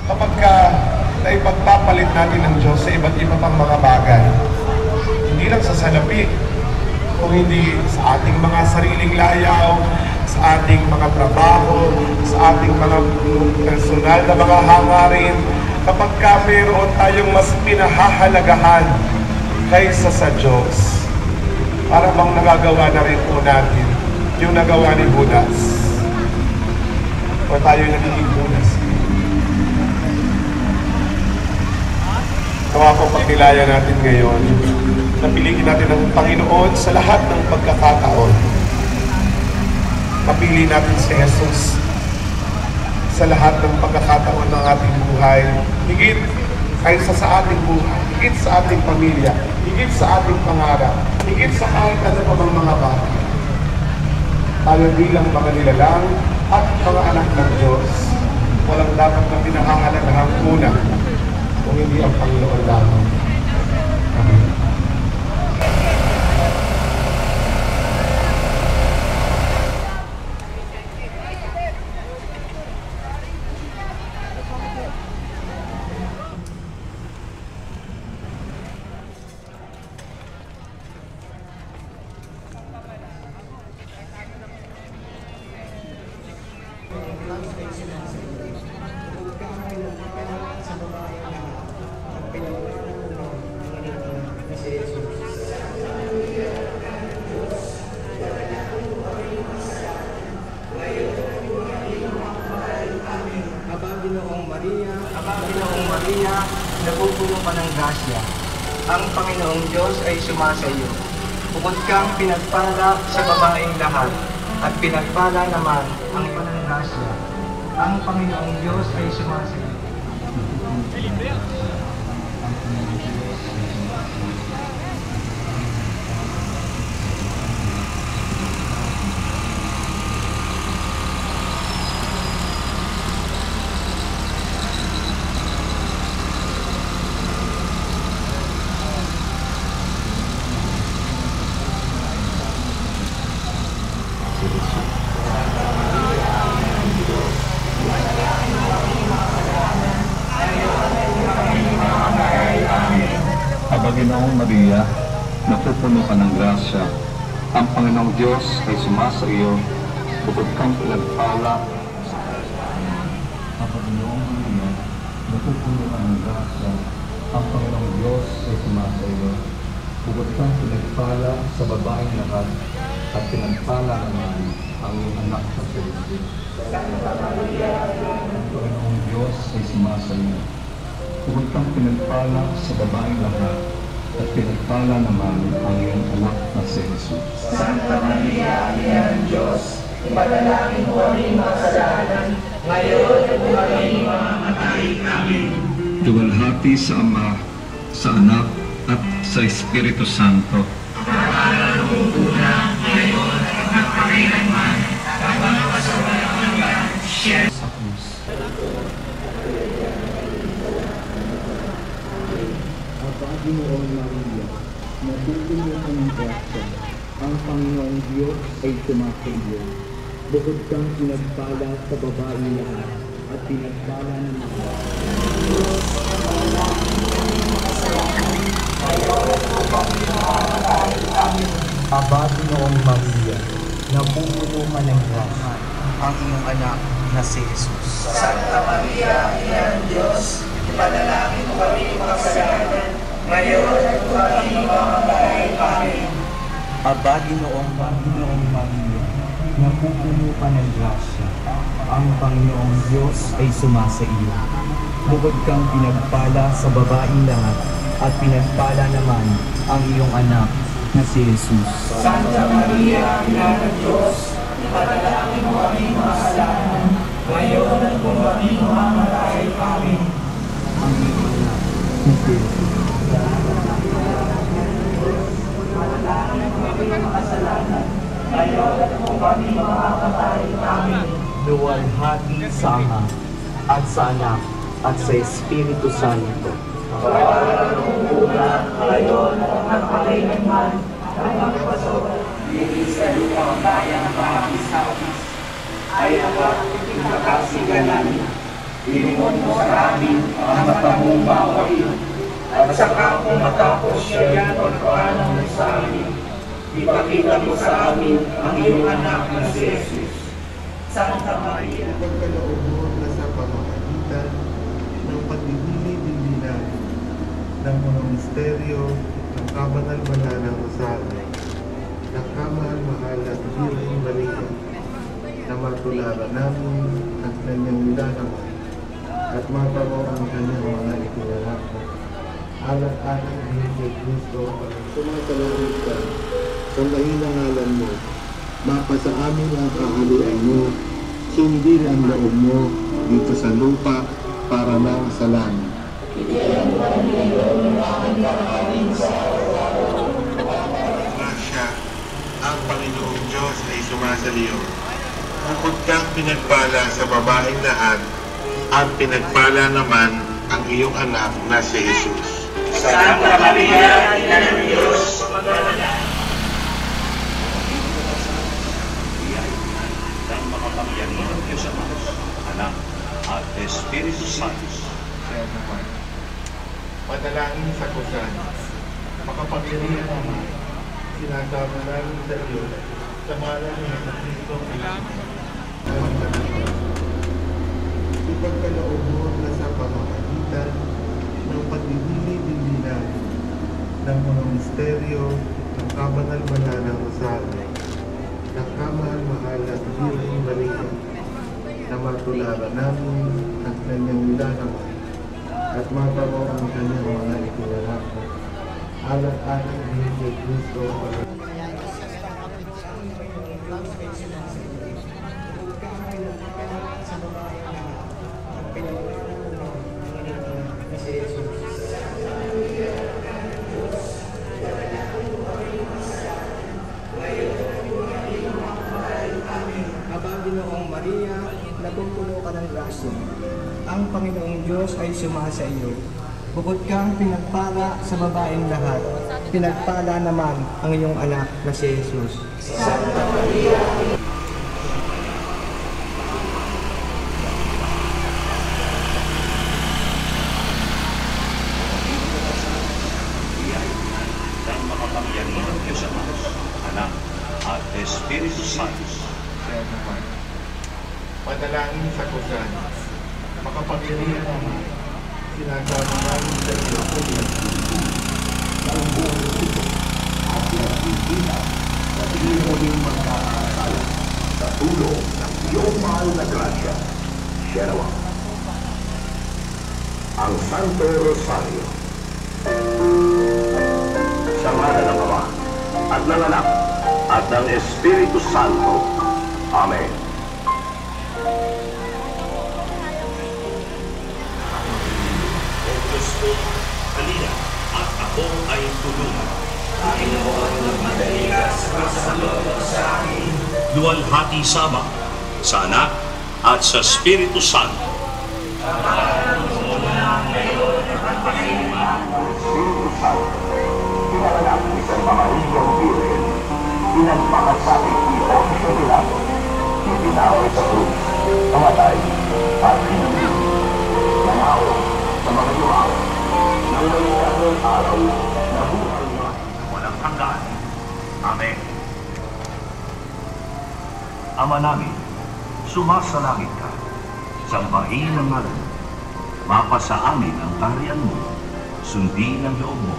kapag na ipagpapalit natin ng Diyos sa iba't iba pang mga bagay, hindi lang sa salapi, kung hindi sa ating mga sariling layaw, sa ating mga trabaho, sa ating mga personal na mga hangarin, kapag mayroon tayong mas pinahahalagahan kaysa sa Diyos, para bang nagagawa na rin po natin yung nagawa ni Judas, o tayo nagiging Judas. Nawa po pagnilaya natin ngayon, napiliin natin ang Panginoon sa lahat ng pagkakataon. Mapili natin si Jesus sa lahat ng pagkakataon ng ating buhay, higit kaysa sa ating buhay, higit sa ating pamilya, higit sa ating pangarap, higit sa kahit ano pa bang mga bagay. Tayo bilang mga nilalang at mga anak ng Diyos, walang dapat na pinahahalagahan una kung hindi ang Panginoon lamang. Amen. Panginoong Maria, napupuno ka ng grasya. Ang Panginoong Diyos ay sumasayo. Bukod kang pinagpala sa babaeng lahat, at pinagpala naman ang iyong grasya. Ang Panginoong Diyos ay sumasayo. Panginoong Maria, napupuno ka ng grasya. Ang Panginoong Diyos ay sumasa iyo, bukod kang pinagpala. Ang Panginoong Maria, napupuno ka ng grasya. Ang Panginoong Diyos ay sumasa iyo, bukod kang pinagpala sa babaeng lahat, at pinagpala naman ang iyong anak na si Jesus. Santa Maria, ang Panginoong Diyos ay sumasa iyo, bukod kang pinagpala sa babaeng lahat, at pinagpala naman ang iyong anak na si Jesus. Santa Maria, Ina ng Diyos, ipanalangin mo aming makasalanan, ngayon at kung aming mamamatay. Amen. Luwalhati sa Ama, sa Anak, at sa Espiritu Santo. Para noong una, ngayon at magpakailanman, at magpasawalang hanggan. Siya Sa krus. Panginoong Maria, napupuno ka ng grasya. Ang Panginoong Diyos ay sumasayo. Bukod kang pinagpala sa babaeng lahat, at pinagpala ng mga Aba, Panginoong Maria, napupuno ka ng grasya. Ang iyong anak na si Jesus. Santa Maria, Ina ng Diyos, ipanalangin mo kami makasalanan, ngayon at kung aming mamamatay. Amen. Aba, Panginoong Maria, napupuno ka ng grasya. Ang Panginoong Diyos ay sumasa iyo. Bukod kang pinagpala sa babaeng lahat, at pinagpala naman ang iyong anak na si Jesus. Santa Maria, Ina ng Diyos, ipanalangin mo kami makasalanan, ngayon at kung aming mamamatay. Amen. ang iyong anak na si Jesus. Luwalhati sa Ama, at sa Anak, at sa Espiritu Santo. Para noong una, ngayon at magpakailanman, at magpasawalang hanggan. Sa lupang bayan ng Panginoon ay ang pinakasigalan. Inuon mo sa amin ang mata mong maawain, at saka kung matapos siya yan o nakaanong sa amin, ipakita mo sa amin ang iyong anak na si Jesus. Santa Maria, Pagkaloob mo na sa pamamagitan ng pagbibili-bilinan ng mga misteryo ng kabanal-banal ng Rosario, ng kamahal-mahal at Birheng Maria, na matularan namin ang kanyang nilalaman at maparo ang kanyang mga itinalak. Alat-alat ni Jesus Cristo, sumasalangit ka, sambahin ang ngalan mo, mapasa amin ang kaharian mo, sundin ang loob mo dito sa lupa para nang sa langit. Grasya, ang Panginoong Diyos ay sumasaliyo. Bukod kang pinagpala sa babaeng lahat, at pinagpala naman ang iyong anak na si Jesus. Santa Maria, Ina ng Diyos, magdalena. Ng makapangyarihan ng Diyos Ama, Anak, at Espiritu Santo. Kaya naman, madalangin sa kusan, makapangyarihan naman, sinasama namin sa iyo, sa ngalan ni Jesucristo, ipagkaloob mo na sa pamamagitan ng pagbibili-bilinan ng mga misteryo ng kabanal-banal ng Rosario, ng kamahal-mahal at Birheng Maria, na matularan namin ang kanyang nilalaman at maparo ang kanyang mga itinalak. Alat-alat ni Jesus Cristo, Ginoong Maria, napupuno ka ng grasya. Ang Panginoong Diyos ay sumasa iyo. Bukod kang pinagpala sa babaeng lahat, pinagpala naman ang iyong anak na si Jesus. Santa Maria, ng makapangyarihan ng Diyos Ama, Anak, at Espiritu Santo. kaya naman, madalangin sa kusan, makapangyarihan naman, sinasama namin sa iyo, ang buong ito, at pinagpipila sa hindi mo rin magkakasala sa tulong ng iyong mahal na grasya. Siya naman, ang Santo Rosario. Sa ngalan ng Ama, at ng Anak, at ng Espiritu Santo. Amen. O Diyos ko, halina, at ako ay tulungan. Panginoon, magmadali ka sa pagsasalot sa akin. Luwalhati sama sa Anak at sa Espiritu Santo. Espiritu Santo, pinanganak ni Santa Maria Virgen, pinagpakat sa ating Iyon sa Pilato, ipinaway sa krus, namatay, at hinuli, nangaw sa mga yumaw, ng mayroong araw, na buhay na walang hanggan. Amen. Ama namin, sumasalangit ka. Sambahin ang ngalan mo. Mapasa amin ang kaharian mo. Sundin ang loob mo.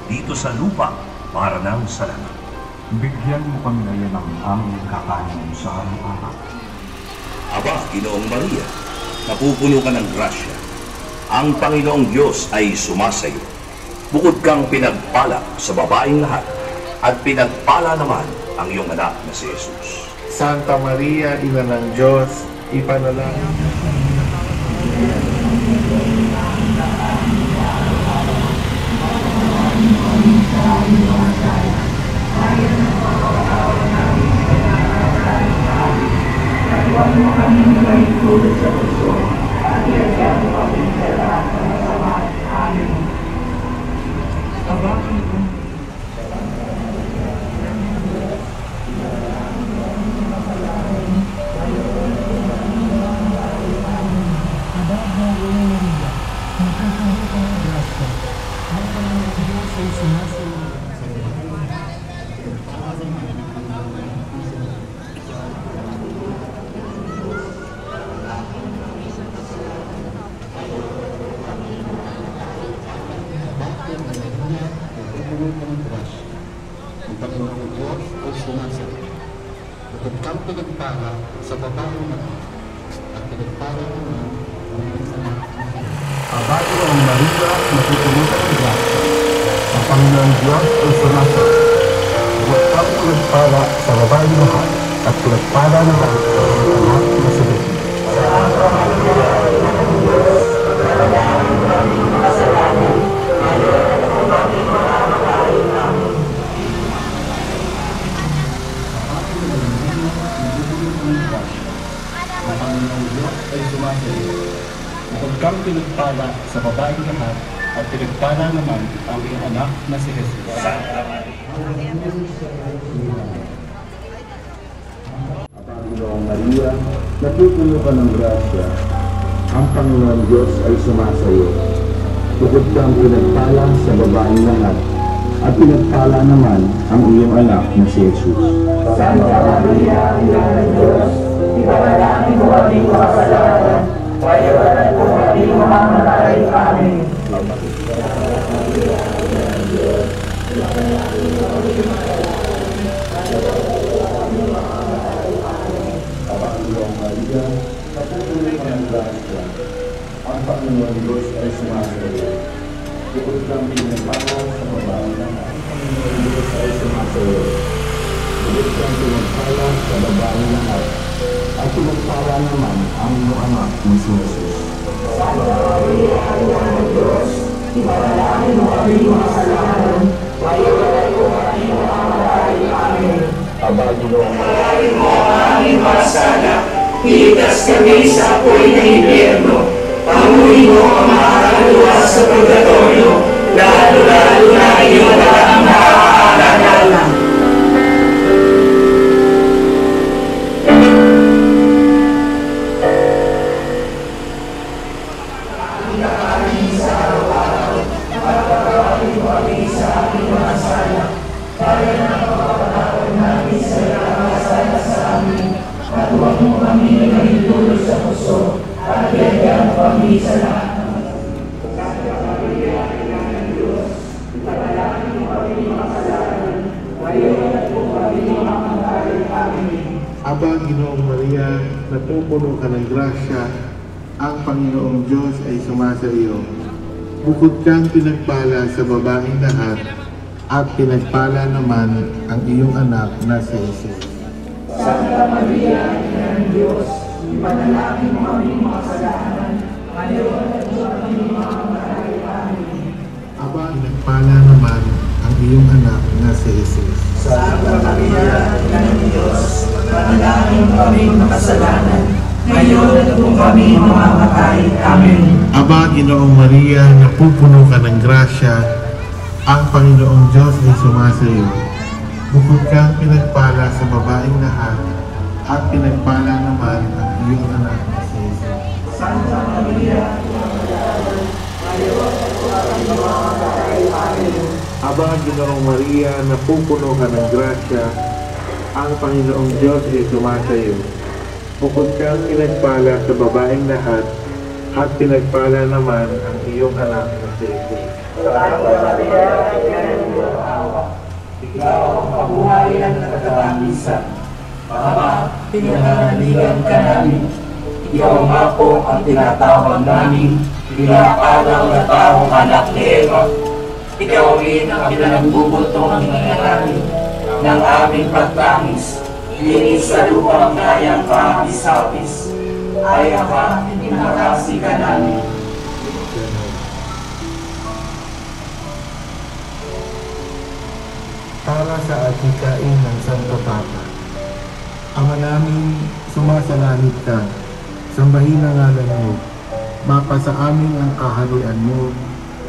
Dito sa lupa para nang sa langit. Bigyan mo kami ngayon ng aming kakanin sa araw-araw. Aba, Ginoong Maria, napupuno ka ng grasya. Ang Panginoong Diyos ay sumasayo. Bukod kang pinagpala sa babaeng lahat, at pinagpala naman ang iyong anak na si Jesus. Santa Maria, Ina ng Diyos, ipanalangin. Ginoong Maria, napupuno ka ng grasya. Ang Panginoong Diyos ay sumasa iyo. Ang Panginoong Diyos ay sumasa iyo. Bukod kang pinagpala sa babaeng lahat, at pinagpala naman ang iyong anak na si Jesus. Aba, Ginoong Maria, napupuno ka ng grasya. Ang Panginoong Diyos ay sumasa iyo. Bukod kang pinagpala sa babaeng lahat, at pinagpala naman ang iyong anak na si Jesus. Ang Panginoong Diyos ay sumasa iyo. Bukod kang pinagpala sa babaeng lahat, at pinagpala naman ang iyong anak na si Jesus. Panginoong Maria, napupuno ka ng grasya. Ang Panginoong Diyos ay sumasa iyo. Bukod kang pinagpala sa babaeng lahat, at pinagpala naman ang iyong anak na si Jesus. Santa Maria, Ina ng Diyos, ipanalangin mo aming makasalanan, ngayon at kung aming mamamatay. Amen. Panginoong Maria, napupuno ka ng grasya. Ang Panginoong Diyos ay sumasa iyo. Bukod kang pinagpala sa babaeng lahat, ang Panginoong Diyos ay sumasa iyo. Bukod kang pinagpala sa babaeng lahat, at pinagpala naman ang iyong anak na si Jesus. Santa Maria, Ina ng Diyos, ipanalangin mo aming makasalanan, ngayon at kung aming mamamatay. Amen. Aba, Ginoong Pagkain mo ang aming pagsala, iligtas kami sa apoy ng impyerno. Pamuhin mo ang mga kaluluwa sa purgatorio, lalo-lalo na iyong walang naaalala. Aba, Ginoong Maria, napupuno ka ng grasya. Ang Panginoong Diyos ay sumasa iyo. Bukod kang pinagpala sa babaeng lahat, at pinagpala naman ang iyong anak na si Jesus. Santa Maria, Ina ng Diyos, ipanalangin mo aming makasalanan, ngayon at kung aming mamamatay. Amen. Aba, pinagpala naman ang iyong anak na si Jesus. Santa Maria, Ina ng Diyos, panalangin mo aming makasalanan, ngayon at kung kami mamamatay. Amen. Aba, Ginoong Maria, napupuno ka ng grasya. Ang Panginoong Diyos ay sumasa iyo. Bukod kang pinagpala sa babaeng lahat, at pinagpala naman ang iyong anak na si Jesus. Santa Maria, Aba, Ginoong Maria, napupuno ka ng grasya. Ang Panginoong Diyos ay sumasa iyo. Bukod kang pinagpala sa babaeng lahat, at pinagpala naman ang iyong anak na si Jesus. Santa Maria, Ina ng Diyos, ikaw ang kabuhayan at katagisan. Ama, pinananaligan ka namin. Ikaw nga po ang tinatawag namin, pinakalang na taong anak ni Eva. Ikaw rin ang pinagbubuto ng nangyayari ng aming pagtangis. Linis sa lupang kayang kahapis-hapis. Ay Ama, pinakasi ka namin. Para sa atikain ng Santo Papa. Ama namin, sumasalangit ka, sambahin ang ngalan mo, mapasa amin ang kaharian mo,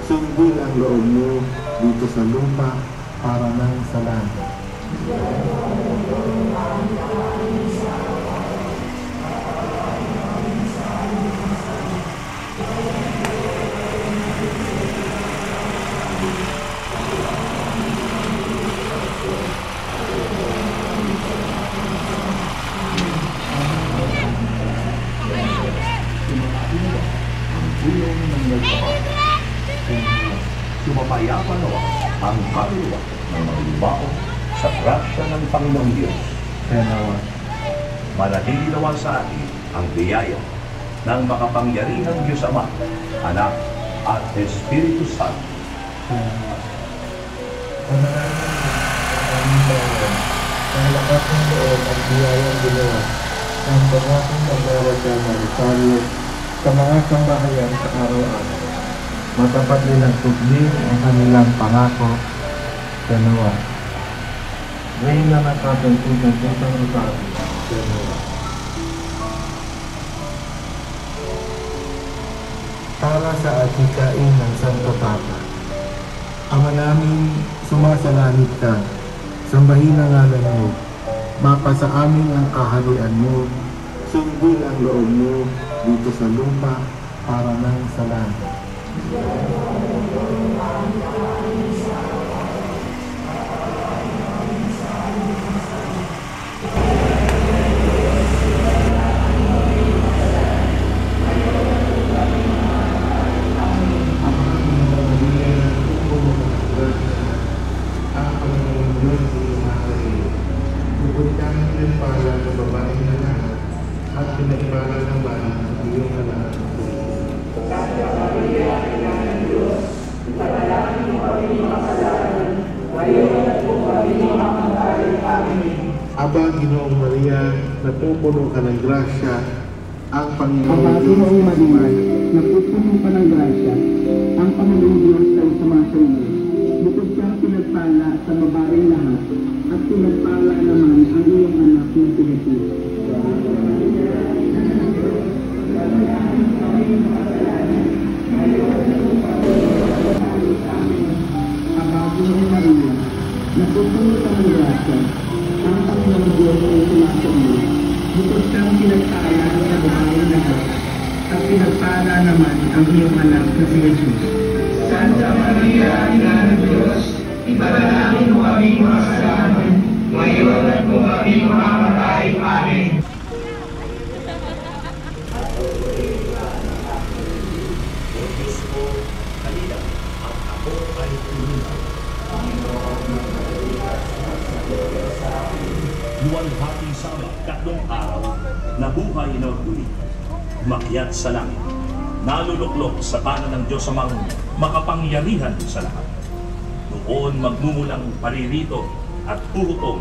sundin ang loob mo dito sa lupa para nang sa langit. tunay pa ba? Sumapayapa nawa ang kaluluwa ng mga yumao sa grasya ng Panginoong Diyos. Kaya nawa, Manatili nawa sa atin ang biyaya ng makapangyarihang Diyos Ama, Anak, at Espiritu Santo. ang lakas ng loob at biyayang ginawa ng pangakong maglawadya ng Rosario sa mga sambahayan sa araw-araw. Matapat nilang tugling ang kanilang pangako sa nawa. Ngayon na nakatungkol ng Pusang Rosario sa nawa. Para sa adhikain ng Santo Papa, Ama namin, sumasalangit ka, sambahin ang ngalan mo, mapasa amin ang kaharian mo, sundin ang loob mo dito sa lupa para nang sa langit. Aba, Ginoong Maria, napupuno ka ng grasya, ang Panginoong Diyos ay sumasayo. Napupuno ka ng grasya, ang Panginoong Diyos ay sumasayo. Bukod kang pinagpala sa babaeng lahat, at pinagpala naman ang iyong anak na si Jesus. Aba, Ginoong Maria, napupuno ka ng grasya, ang Panginoong Diyos ay sumasayo. Bukod kang pinagpala sa babaeng lahat, at pinagpala naman ang iyong anak na si Jesus. Santa Maria, Ina ng Diyos, ipanalangin mo aming mga kasalanan, ngayon at kung kami mamamatay. Amen. Luwalhati sama, tatlong araw, nabuhay na uli, umakyat sa langit, naluluklok sa kanan ng Diyos amang makapangyarihan sa lahat. Noon magmumulang paririto at puhutom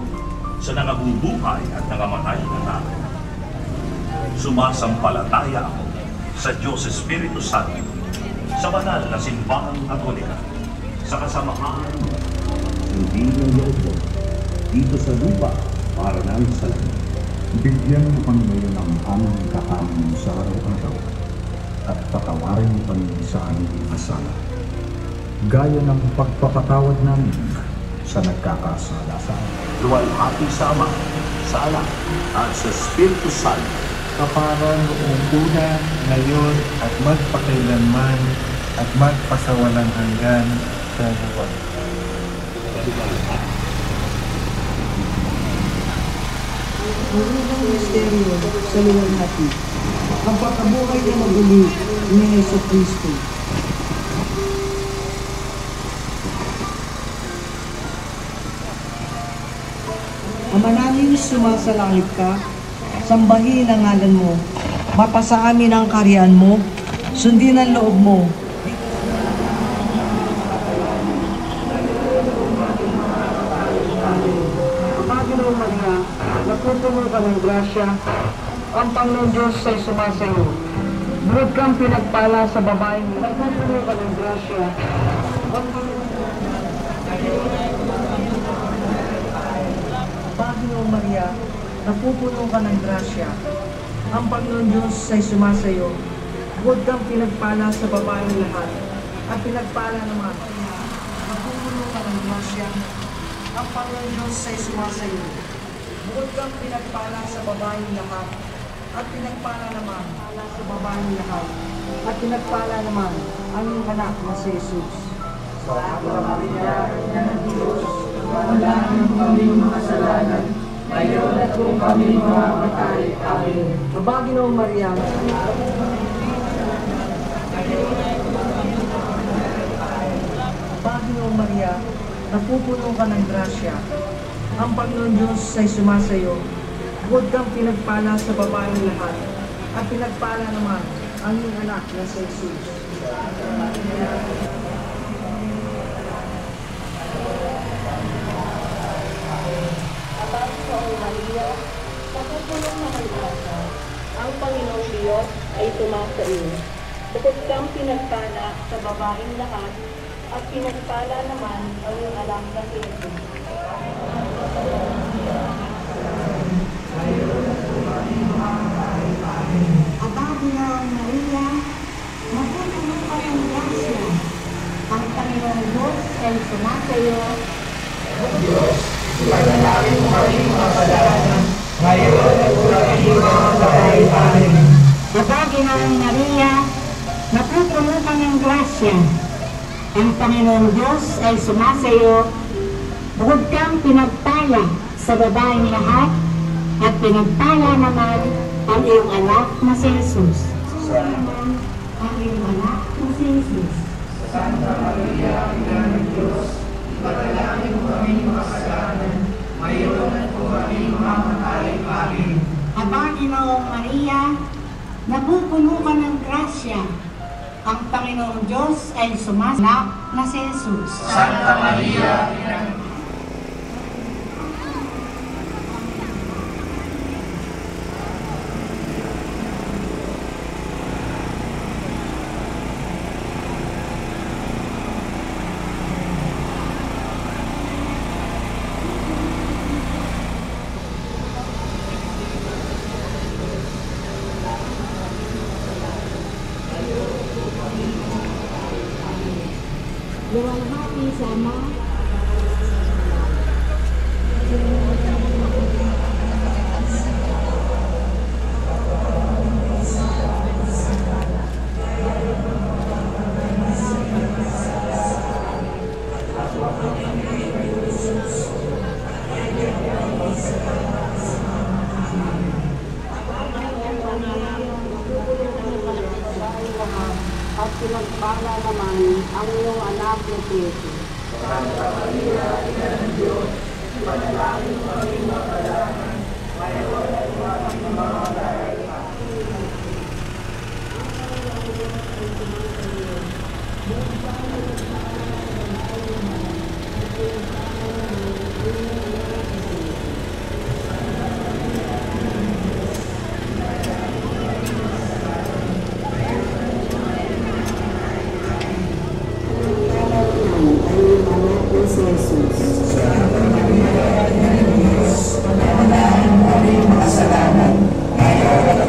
sa nangabubuhay at nangamatay na tao. Sumasampalataya ako sa Diyos Espiritu Santo, sa banal na simbahang Katolika, sa kasamahan hindi ng loob mo dito sa lupa para nang sa langit. Bigyan mo kami ngayon ng aming kakanin sa araw-araw at patawarin mo kami sa aming mga sala, gaya ng pagpapatawad namin sa nagkakasala sa amin. luwalhati sa Ama, sa Anak, at sa Espiritu Santo. Kapara noong una, ngayon, at magpakailanman, at magpasawalang hanggan sa luwa. Ang unang misteryo sa luwalhati, ang pagkabuhay na maguli ni Jesucristo. Ama namin, sumasalangit ka, sambahin ang ngalan mo, mapasa amin ang kaharian mo, sundin ang loob mo. Ama, Ginoong Maria, napupuno ka ng grasya, ang Panginoong Diyos ay sumasayo. Bukod kang pinagpala sa babaeng napupuno ka ng grasya, ang Panginoong Maria, napupuno ka ng grasya. Ang Panginoon Diyos ay sumasayo. Bukod kang pinagpala sa babaeng lahat, at pinagpala naman. Napupuno ka ng grasya. Ang Panginoon Diyos ay sumasayo. Bukod kang pinagpala sa babaeng lahat, at pinagpala naman sa babaeng lahat, at pinagpala naman ang iyong anak na si Jesus. Santa Maria, Ina ng Diyos, manalangin mo kaming makasalanan, ngayon at kung kami mamamatay. Amen. Aba, Ginoong Maria, napupuno ka ng grasya. Ang Panginoon Diyos ay sumasayo. Bukod kang pinagpala sa babaeng lahat, at pinagpala naman ang iyong anak na si Jesus. Ang Panginoong Diyos ay tumasa iyo. Bukod kang pinagpala sa babaeng lahat, at pinagpala naman ang iyong anak na si Jesus. Aba, Ginoong Maria, napupuno ka ng grasya. Ang Panginoong Diyos ay sumasa iyo. Diyos, ipanalangin mo kami mga kasalanan, ngayon at kung mga babae amin. Aba, Ginoong Maria, napupuno ka ng grasya. Ang Panginoong Diyos ay sumasa iyo. Bukod kang pinagpala sa babaeng lahat, at pinagpala naman ang iyong anak na si Jesus. Ang iyong anak na si Jesus. Santa Maria, Ina ng Diyos, ipanalangin mo kami mga kasalanan, ngayon at kung kami mamamatay amin. Aba, Ginoong Maria, napupuno ka ng grasya. Ang Panginoong Diyos ay sumasalak na si Jesus. Santa Maria, Ina ng Diyos, Luwalhati sa Ama, At pinagpala naman ang iyong anak na si Jesus. Santa Maria, Ina ng Diyos, ipanalangin mo kami mga kasalanan, ngayon at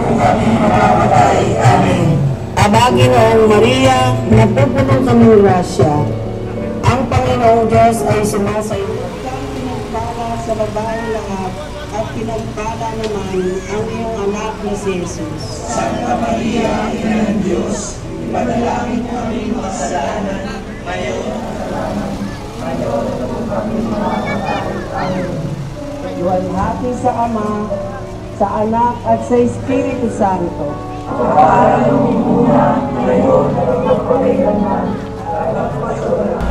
kung kami mamamatay amin. Aba, Ginoong Maria, napupuno ka ng grasya. Ang Panginoong Diyos ay sumasayo. Kang pinagpala sa babaeng lahat, at pinagpala naman ang iyong anak na si Jesus. Santa Maria, Ina ng Diyos, ipanalangin mo kami mga kasalanan, ngayon at kung kami mamamatay amin. Luwalhati sa Ama, sa Anak at sa Espiritu Santo. Para lumimuna, ngayon at magpakailanman, at magpasolan.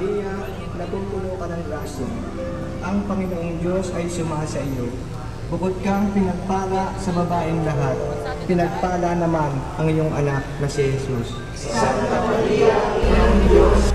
Maria, napupuno ka ng grasya. Ang Panginoong Diyos ay sumasa iyo. Bukod kang pinagpala sa babaeng lahat, pinagpala naman ang iyong anak na si Jesus. Santa Maria, Ina ng Diyos,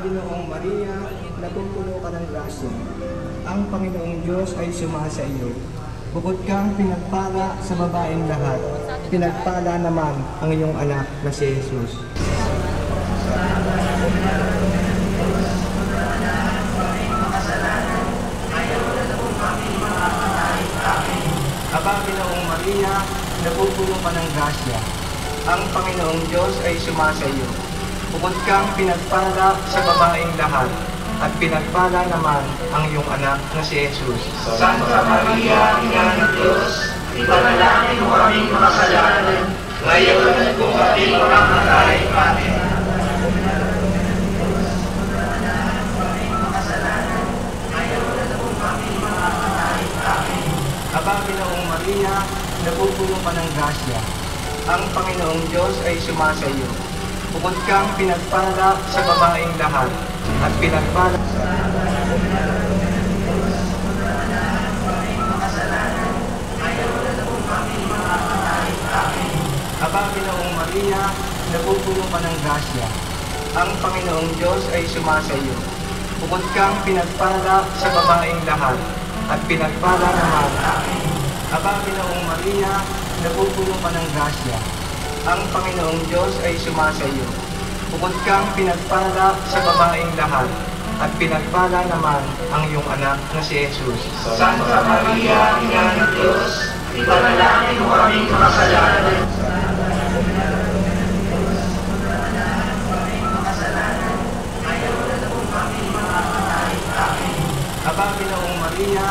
Ginoong Maria, napupuno ka ng grasya. Ang Panginoong Diyos ay sumasa iyo. Bukod kang pinagpala sa babaeng lahat, pinagpala naman ang iyong anak na si Jesus. Aba, Ginoong Maria, napupuno ka ng grasya. Ang Panginoong Diyos ay sumasa iyo. Bukod kang pinagpala sa babaeng lahat, at pinagpala naman ang iyong anak na si Jesus. Santa Maria, Ina ng Diyos, ipanalangin mo aming makasalanan, ngayon at kung kami mamamatay. Amen. Aba, Ginoong Maria, napupuno ka ng grasya. Ang Panginoong Diyos ay sumasa iyo. Bukod kang pinagpala sa babaeng lahat, at pinagpala Aba, Ginoong Maria, napupuno ka ng grasya. Ang Panginoong Diyos ay sumasa iyo. Bukod kang pinagpala sa babaeng lahat, at pinagpala naman. Aba, Ginoong Maria, napupuno ka ng grasya. Ang Panginoong Diyos ay sumasa iyo. Bukod kang pinagpala sa babaeng lahat, at pinagpala naman ang iyong anak na si Jesus. Santa Maria, Ina ng Diyos, ipanalangin mo aming makasalanan. Aba, Ginoong Maria,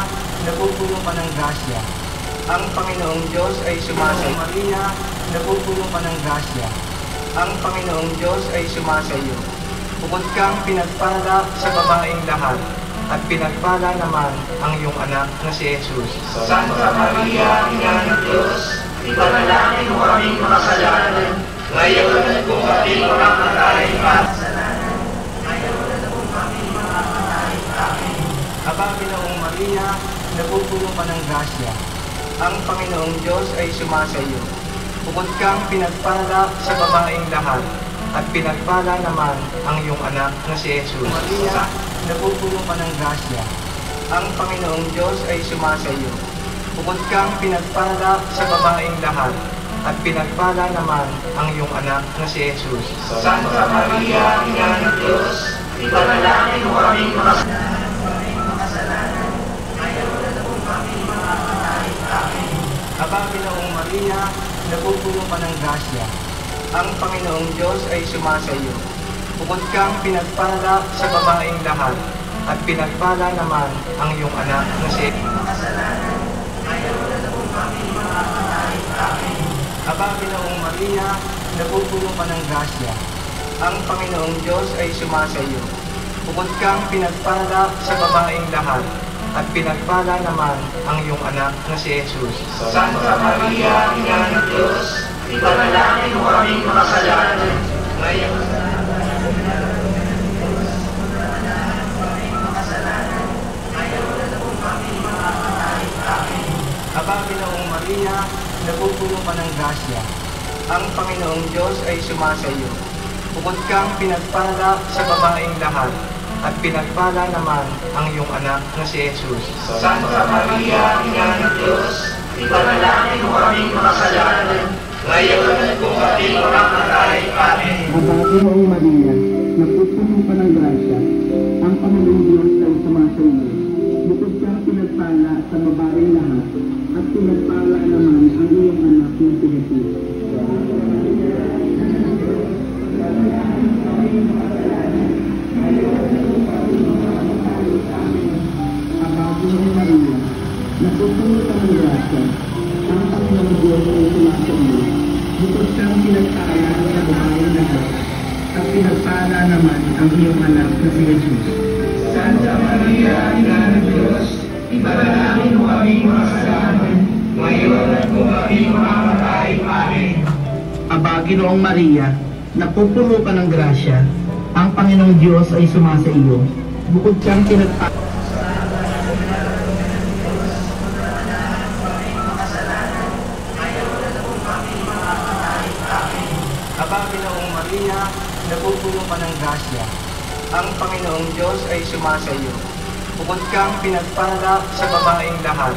napupuno ka ng grasya. Ang Panginoong Diyos ay sumasa iyo. Maria, napupuno ka ng grasya. Ang Panginoong Diyos ay sumasa iyo. Bukod kang pinagpala sa babaeng lahat, at pinagpala naman ang iyong anak na si Jesus. Santa Maria, Ina ng Diyos, ipanalangin mo aming makasalanan, ngayon at kung kami mamamatay. Aba, Ginoong Maria, napupuno ka ng grasya. Ang Panginoong Diyos ay sumasa iyo. Bukod kang pinagpala sa babaeng lahat, at pinagpala naman ang iyong anak na si Jesus. Maria, napupuno ka ng grasya. Ang Panginoong Diyos ay sumasa iyo. Bukod kang pinagpala sa babaeng lahat, at pinagpala naman ang iyong anak na si Jesus. Santa Maria, Ina ng Diyos, ipanalangin mo aming makasalanan. Aba, Ginoong Maria, napupuno ka ng grasya. Ang Panginoong Diyos ay sumasa iyo. Bukod kang pinagpala sa babaeng lahat, at pinagpala naman ang iyong anak na si Aba, Ginoong Maria, napupuno ka ng grasya. Ang Panginoong Diyos ay sumasa iyo. Bukod kang pinagpala sa babaeng lahat, at pinagpala naman ang iyong anak na si Jesus. Santa Maria, Ina ng Diyos, ipanalangin mo aming makasalanan, ngayon Aba, Ginoong Maria, napupuno ka ng grasya. Ang Panginoong Diyos ay sumasa iyo. Bukod kang pinagpala sa babaeng lahat, at pinagpala naman ang iyong anak na si Jesus. Santa Maria, Ina ng Diyos, ipanalangin mo aming makasalanan, ngayon at kung kami mamamatay. Amen. Aba, Ginoong Maria, napupuno ka ng grasya. Ang Panginoong Diyos ay sumasa iyo. Bukod kang pinagpala sa babaeng lahat, at pinagpala naman ang iyong anak na si Jesus. Aba, Ginoong Maria, napupuno ka ng grasya. Ang Panginoong Diyos ay sumasa iyo. Bukod kang pinagpala sa babaeng lahat, at pinagpala naman ang iyong anak na si Jesus. Santa Maria, Ina ng Diyos, ipanalangin mo aming makasalanan, ngayon at kung kami mamamatay. Amen. Aba, Ginoong Maria, napupuno ka ng grasya. Ang Panginoong Diyos ay sumasa iyo. Bukod kang pinagpala. Aba, Ginoong Maria, napupuno ka ng grasya. Ang Panginoong Diyos ay sumasa iyo. Bukod kang pinagpala sa babaeng lahat,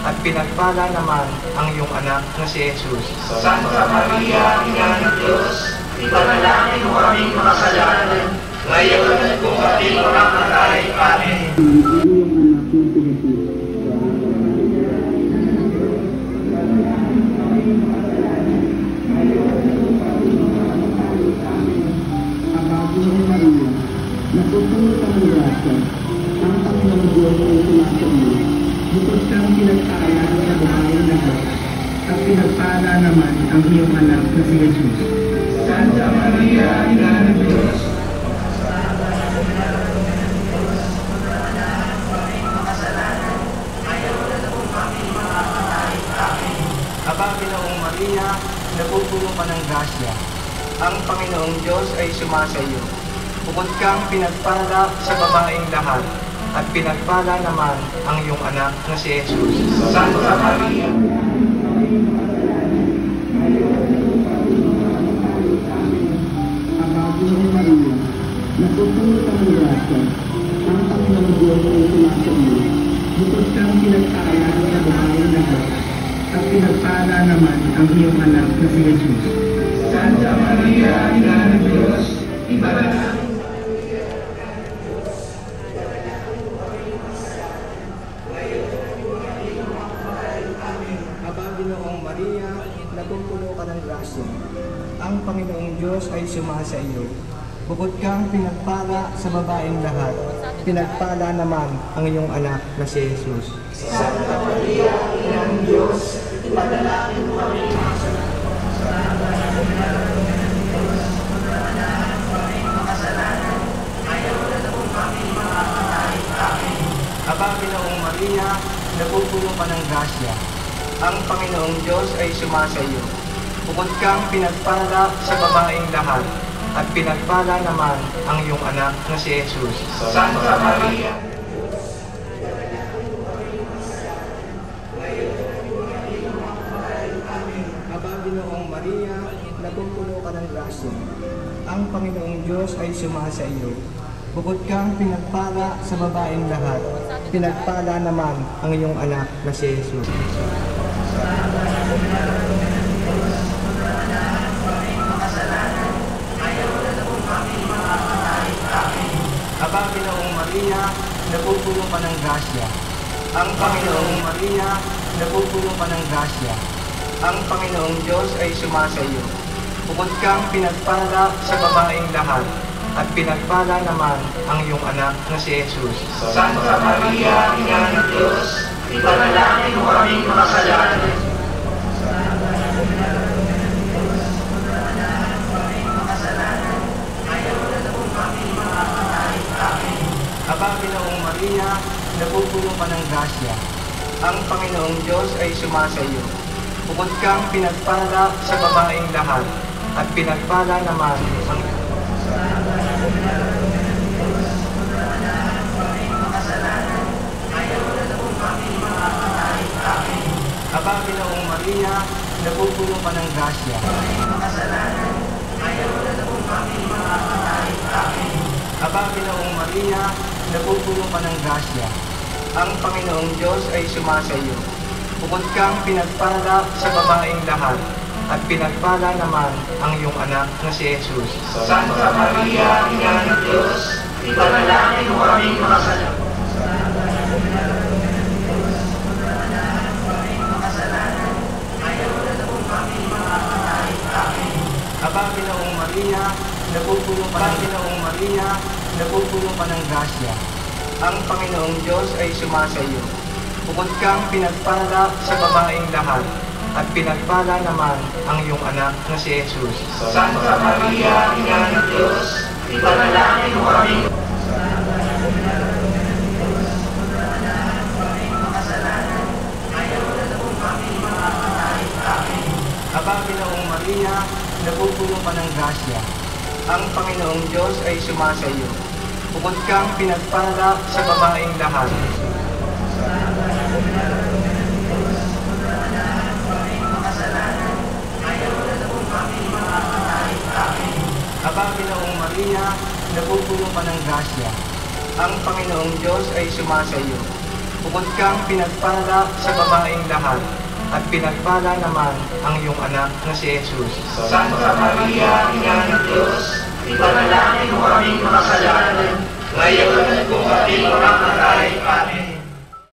at pinagpala naman ang iyong anak na si Jesus. Santa Maria, Ina ng Diyos, ipanalangin mo aming makasalanan, ngayon at kung kami mamamatay. Amen. Ang iyong anak na si Jesus. Aba, Ginoong Maria, napupuno ka ng grasya. Ang Panginoong Diyos ay sumasa iyo. Bukod kang pinagpala sa babaeng lahat, at pinagpala naman ang iyong anak na si Jesus. Santa Maria, Ina ng Diyos, Aba, Ginoong Maria, napupuno ka ng grasya. Ang Panginoong Diyos ay sumasa iyo. Bukod kang pinagpala sa babaeng lahat, at pinagpala naman ang iyong anak na si Jesus. Santa Maria, Aba, Ginoong Maria, napupuno ka ng grasya. Ang Panginoong Diyos ay sumasa iyo. Bukod kang pinagpala sa babaeng lahat, at pinagpala naman ang iyong anak na si Jesus. Santa Maria, Ina ng Diyos, ipanalangin Aba, Ginoong Maria, napupuno ka ng grasya. Ang Panginoong Diyos ay sumasa iyo. Bukod kang pinagpala sa babaeng lahat, pinagpala naman ang iyong anak na si Jesus. Santa Maria, Ina ng Diyos, ipanalangin mo aming Aba, Ginoong Maria, napupuno ka ng grasya. Ang Panginoong Diyos ay sumasa iyo. Bukod kang pinagpala sa babaeng lahat, at pinagpala naman ang iyong anak na si Jesus. Santa Maria, Aba, Ginoong Maria, napupuno ka ng grasya. Ang Panginoong Diyos ay sumasa iyo. Bukod kang pinagpala sa babaeng lahat, pinagpala naman ang iyong anak na si Jesus. Aba, Ginoong Maria, napupuno ka ng grasya. Ang Panginoong Maria, napupuno ka ng grasya. Ang Panginoong Diyos ay sumasa iyo. Bukod kang pinagpala sa babaeng lahat, at pinagpala naman ang iyong anak na si Jesus. Santa Maria, Ina ng Diyos, ipanalangin mo aming makasalanan, Aba, Ginoong Maria, napupuno ka ng grasya. Ang Panginoong Diyos ay sumasa iyo. Bukod kang pinagpala sa babaeng lahat, at pinagpala naman ang Aba, Ginoong Maria, napupuno ka ng grasya. Aba, Ginoong Maria, napupuno ka ng grasya. Ang Panginoong Diyos ay sumasa iyo. Bukod kang pinagpala sa babaeng lahat, at pinagpala naman ang iyong anak na si Jesus. Santa Maria, Ina ng Diyos, ipanalangin mo aming makasalanan. Aba, Ginoong Maria, napupuno ka ng grasya. Ang Panginoong Diyos ay sumasa iyo. Bukod kang pinagpala sa babaeng lahat, at pinagpala naman ang iyong anak na si Jesus. Santa Maria, Ina ng Diyos, ipanalangin mo aming Aba, Ginoong Maria, napupuno ka ng grasya. Ang Panginoong Diyos ay sumasa iyo. Bukod kang pinagpala sa babaeng lahat. Aba, Ginoong Maria, napupuno ka ng grasya. Ang Panginoong Diyos ay sumasa iyo. Bukod kang pinagpala sa babaeng lahat, at pinagpala naman ang iyong anak na si Jesus. Santa Maria, Ina ng Diyos, ipanalangin mo aming makasalanan, ngayon at kung kami mamamatay.